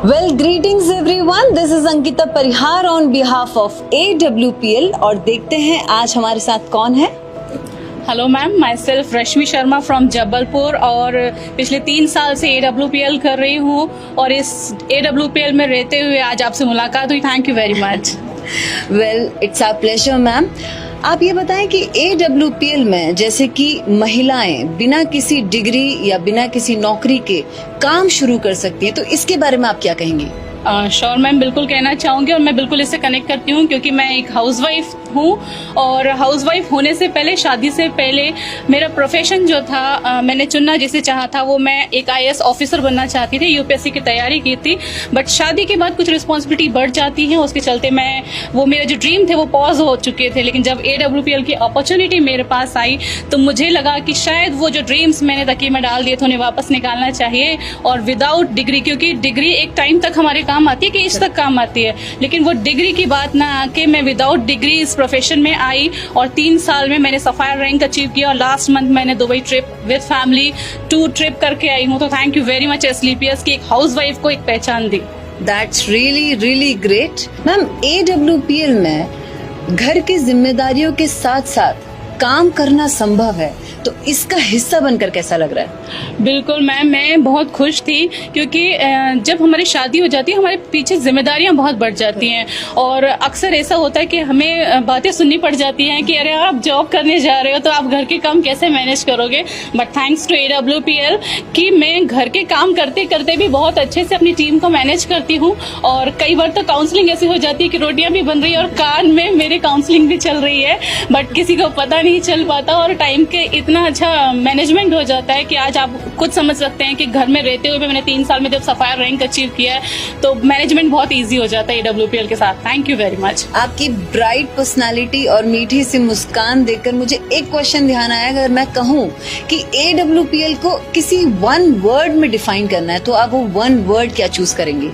Well, greetings everyone. This is Ankita Parihar on behalf of AWPL और देखते हैं आज हमारे साथ कौन है। Hello ma'am, my self Rashmi Sharma from Jabalpur और पिछले 3 साल से AWPL कर रही हूँ और इस AWPL में रहते हुए आज आपसे मुलाकात हुई। Thank you very much. Well, it's our pleasure ma'am. आप ये बताएं कि AWPL में जैसे कि महिलाएं बिना किसी डिग्री या बिना किसी नौकरी के काम शुरू कर सकती हैं, तो इसके बारे में आप क्या कहेंगी? श्योर मैम, बिल्कुल कहना चाहूँगी और मैं बिल्कुल इससे कनेक्ट करती हूँ क्योंकि मैं एक हाउसवाइफ हूँ और हाउसवाइफ होने से पहले, शादी से पहले मेरा प्रोफेशन जो था मैंने चुनना जिसे चाहा था वो मैं एक IAS ऑफिसर बनना चाहती थी। UPSC की तैयारी की थी, बट शादी के बाद कुछ रिस्पॉन्सिबिलिटी बढ़ जाती है, उसके चलते वो मेरा जो ड्रीम थे वो पॉज हो चुके थे। लेकिन जब AWPL की अपॉर्चुनिटी मेरे पास आई तो मुझे लगा कि शायद वो जो ड्रीम्स मैंने तकिए में डाल दिए थे उन्हें वापस निकालना चाहिए और विदाउट डिग्री, क्योंकि डिग्री एक टाइम तक हमारे काम आती है कि इस तक काम आती है, लेकिन वो डिग्री की बात ना आके मैं विदाउट डिग्री इस प्रोफेशन में आई और 3 साल में मैंने सफायर रैंक अचीव किया और लास्ट मंथ मैंने Dubai trip with family tour trip करके आई हूँ। तो thank you very much SLPS की एक हाउसवाइफ को एक पहचान दी। That's really really great. Ma'am, AWPL में घर की जिम्मेदारियों के साथ साथ काम करना संभव है, तो इसका हिस्सा बनकर कैसा लग रहा है? बिल्कुल मैम, मैं बहुत खुश थी क्योंकि जब हमारी शादी हो जाती है हमारे पीछे जिम्मेदारियां बहुत बढ़ जाती हैं और अक्सर ऐसा होता है कि हमें बातें सुननी पड़ जाती हैं कि अरे आप जॉब करने जा रहे हो तो आप घर के काम कैसे मैनेज करोगे। बट थैंक्स टू AWPL कि मैं घर के काम करते करते भी बहुत अच्छे से अपनी टीम को मैनेज करती हूँ और कई बार तो काउंसलिंग ऐसी हो जाती है कि रोटियां भी बन रही है और कान में मेरे काउंसलिंग भी चल रही है, बट किसी को पता नहीं चल पाता और टाइम के इतना अच्छा मैनेजमेंट हो जाता है कि आज आप खुद समझ सकते हैं कि घर में रहते हुए भी मैंने 3 साल में जब सफायर रैंक अचीव किया है तो मैनेजमेंट बहुत इजी हो जाता है AWPL के साथ। Thank you very much. आपकी ब्राइट पर्सनालिटी और मीठी सी मुस्कान देखकर मुझे एक क्वेश्चन ध्यान आया। अगर मैं कहूँ कि AWPL को किसी 1 वर्ड में डिफाइन करना है तो आप वो 1 वर्ड क्या चूज करेंगे?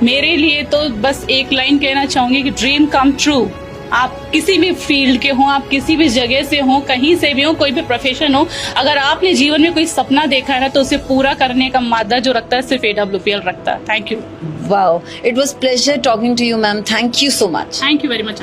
मेरे लिए तो बस एक लाइन कहना चाहूंगी कि ड्रीम कम ट्रू। आप किसी भी फील्ड के हो, आप किसी भी जगह से हो, कहीं से भी हो, कोई भी प्रोफेशन हो, अगर आपने जीवन में कोई सपना देखा है ना तो उसे पूरा करने का मादा जो रखता है सिर्फ AWPL रखता है। Thank you. Wow, it was pleasure talking to you ma'am. Thank you so much. Thank you very much.